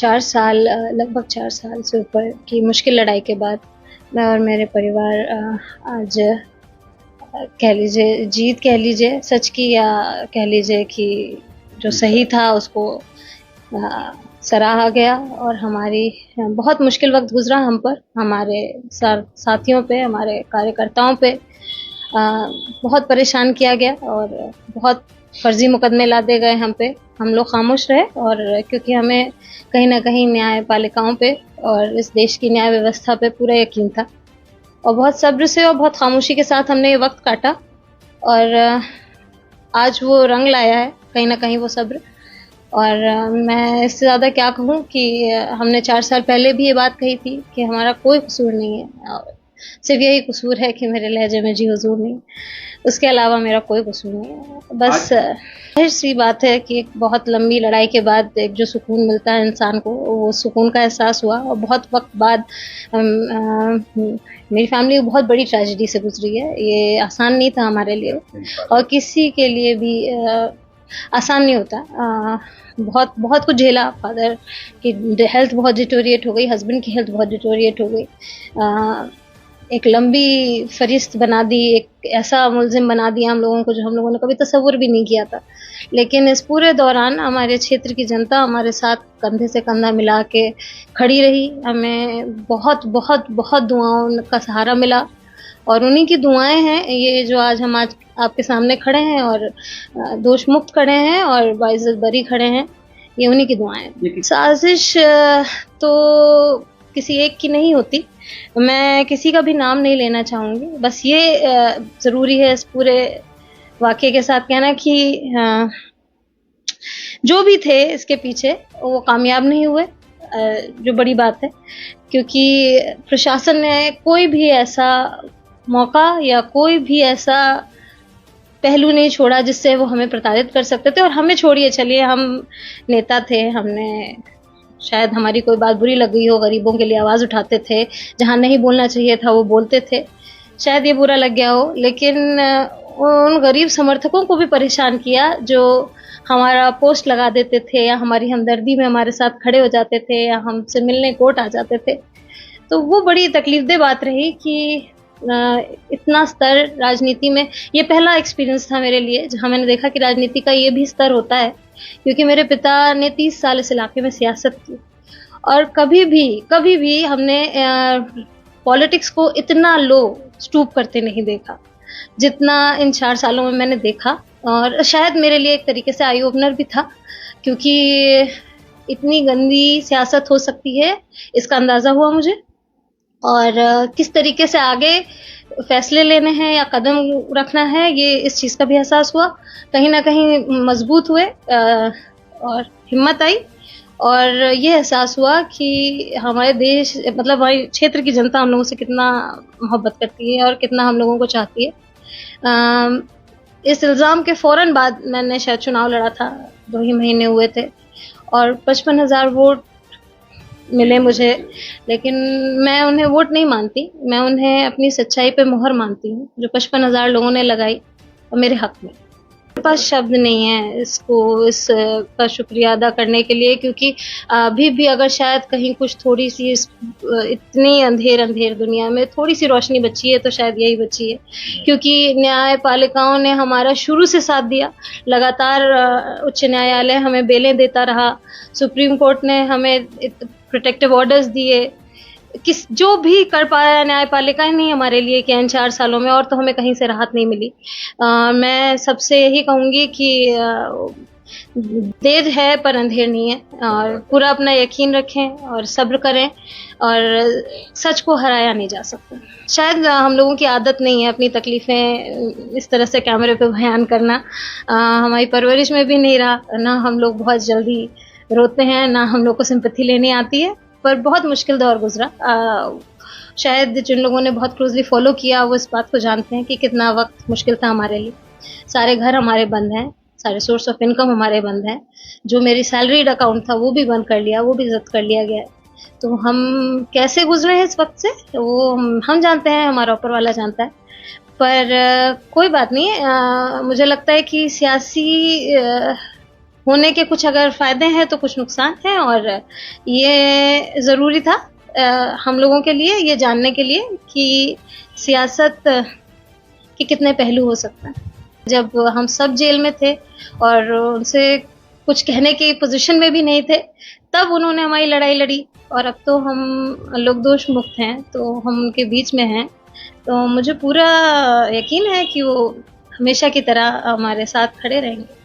4 साल लगभग 4 साल से ऊपर की मुश्किल लड़ाई के बाद मैं और मेरे परिवार आज कह लीजिए जीत कह लीजिए सच की, या कह लीजिए कि जो सही था उसको सराहा गया। और हमारी बहुत मुश्किल वक़्त गुज़रा हम पर, हमारे साथियों पे, हमारे कार्यकर्ताओं पे बहुत परेशान किया गया और बहुत फर्जी मुकदमे लादे गए हम पे। हम लोग खामोश रहे, और क्योंकि हमें कहीं न कहीं न्यायपालिकाओं पे और इस देश की न्याय व्यवस्था पे पूरा यकीन था, और बहुत सब्र से और बहुत खामोशी के साथ हमने ये वक़्त काटा, और आज वो रंग लाया है कहीं न कहीं वो सब्र। और मैं इससे ज़्यादा क्या कहूँ कि हमने 4 साल पहले भी ये बात कही थी कि हमारा कोई कसूर नहीं है, सिर्फ़ यही कसूर है कि मेरे लहजे में जी हुज़ूर नहीं, उसके अलावा मेरा कोई कसूर नहीं है। बस ज़ाहिर-सी बात है कि एक बहुत लंबी लड़ाई के बाद एक जो सुकून मिलता है इंसान को, वो सुकून का एहसास हुआ। और बहुत वक़्त बाद मेरी फ़ैमिली बहुत बड़ी ट्रेजेडी से गुज़री है। ये आसान नहीं था हमारे लिए, और किसी के लिए भी आसान नहीं होता। बहुत बहुत कुछ झेला। फादर की हेल्थ बहुत डिटोरिएट हो गई, हस्बैंड की हेल्थ बहुत डिटोरिएट हो गई। एक लंबी फ़रिश्त बना दी, एक ऐसा मुलज़िम बना दिया हम लोगों को जो हम लोगों ने कभी तसव्वुर भी नहीं किया था। लेकिन इस पूरे दौरान हमारे क्षेत्र की जनता हमारे साथ कंधे से कंधा मिला के खड़ी रही। हमें बहुत बहुत बहुत दुआओं का सहारा मिला, और उन्हीं की दुआएँ हैं ये जो आज हम आज आपके सामने खड़े हैं और दोष मुक्त खड़े हैं और बाइज़्ज़त बरी खड़े हैं, ये उन्हीं की दुआएँ हैं। साज़िश तो किसी एक की नहीं होती, मैं किसी का भी नाम नहीं लेना चाहूँगी। बस ये ज़रूरी है इस पूरे वाक़ये के साथ कहना कि जो भी थे इसके पीछे वो कामयाब नहीं हुए, जो बड़ी बात है, क्योंकि प्रशासन ने कोई भी ऐसा मौका या कोई भी ऐसा पहलू नहीं छोड़ा जिससे वो हमें प्रताड़ित कर सकते थे। और हमें छोड़िए, चलिए हम नेता थे, हमने शायद हमारी कोई बात बुरी लग गई हो, गरीबों के लिए आवाज़ उठाते थे, जहाँ नहीं बोलना चाहिए था वो बोलते थे, शायद ये बुरा लग गया हो। लेकिन उन गरीब समर्थकों को भी परेशान किया जो हमारा पोस्ट लगा देते थे, या हमारी हमदर्दी में हमारे साथ खड़े हो जाते थे, या हमसे मिलने कोर्ट आ जाते थे। तो वो बड़ी तकलीफ़देह बात रही कि इतना स्तर राजनीति में, ये पहला एक्सपीरियंस था मेरे लिए जहाँ मैंने देखा कि राजनीति का ये भी स्तर होता है। क्योंकि मेरे पिता ने 30 साल इस इलाके में सियासत की, और कभी भी हमने पॉलिटिक्स को इतना लो स्टूप करते नहीं देखा, जितना इन 4 सालों में मैंने देखा। और शायद मेरे लिए एक तरीके से आई ओपनर भी था, क्योंकि इतनी गंदी सियासत हो सकती है, इसका अंदाज़ा हुआ मुझे। और किस तरीके से आगे फ़ैसले लेने हैं या कदम रखना है, ये इस चीज़ का भी एहसास हुआ। कहीं न कहीं मज़बूत हुए, और हिम्मत आई, और ये एहसास हुआ कि हमारे देश, मतलब हमारे क्षेत्र की जनता हम लोगों से कितना मोहब्बत करती है और कितना हम लोगों को चाहती है। इस इल्ज़ाम के फ़ौरन बाद मैंने शायद चुनाव लड़ा था, 2 ही महीने हुए थे, और 55,000 वोट मिले मुझे। लेकिन मैं उन्हें वोट नहीं मानती, मैं उन्हें अपनी सच्चाई पे मोहर मानती हूँ, जो 55,000 लोगों ने लगाई और मेरे हक़ में। मेरे पास शब्द नहीं है इसका शुक्रिया अदा करने के लिए, क्योंकि अभी भी अगर शायद कहीं कुछ थोड़ी-सी इतनी अंधेर दुनिया में थोड़ी-सी रोशनी बची है, तो शायद यही बची है। क्योंकि न्यायपालिकाओं ने हमारा शुरू से साथ दिया, लगातार उच्च न्यायालय हमें बेलें देता रहा, सुप्रीम कोर्ट ने हमें प्रोटेक्टिव ऑर्डर्स दिए, जो भी कर पाया न्यायपालिका ने हमारे लिए किया इन 4 सालों में, और तो हमें कहीं से राहत नहीं मिली। मैं सबसे यही कहूँगी कि देर है पर अंधेर नहीं है, और पूरा अपना यकीन रखें और सब्र करें, और सच को हराया नहीं जा सकता। शायद हम लोगों की आदत नहीं है अपनी तकलीफ़ें इस तरह से कैमरे पे बयान करना, हमारी परवरिश में भी नहीं रहा, ना हम लोग बहुत जल्दी रोते हैं, ना हम लोग को सिंपैथी लेनी आती है, पर बहुत मुश्किल दौर गुज़रा। शायद जिन लोगों ने बहुत क्लोज़ली फ़ॉलो किया वो इस बात को जानते हैं कि कितना वक़्त मुश्किल था हमारे लिए। सारे घर हमारे बंद हैं, सारे सोर्स ऑफ इनकम हमारे बंद हैं, जो मेरी सैलरीड अकाउंट था वो भी बंद कर लिया, वो भी ज़ब्त कर लिया गया है। तो हम कैसे गुज़रे हैं इस वक़्त से, वो हम जानते हैं, हमारा ऊपर वाला जानता है। पर कोई बात नहीं, मुझे लगता है कि सियासी होने के कुछ अगर फ़ायदे हैं तो कुछ नुकसान हैं, और ये ज़रूरी था हम लोगों के लिए ये जानने के लिए कि सियासत के कितने पहलू हो सकते हैं। जब हम सब जेल में थे और उनसे कुछ कहने की पोज़ीशन में भी नहीं थे, तब उन्होंने हमारी लड़ाई लड़ी, और अब तो हम लोग दोष मुक्त हैं, तो हम उनके बीच में हैं। तो मुझे पूरा यकीन है कि वो हमेशा की तरह हमारे साथ खड़े रहेंगे।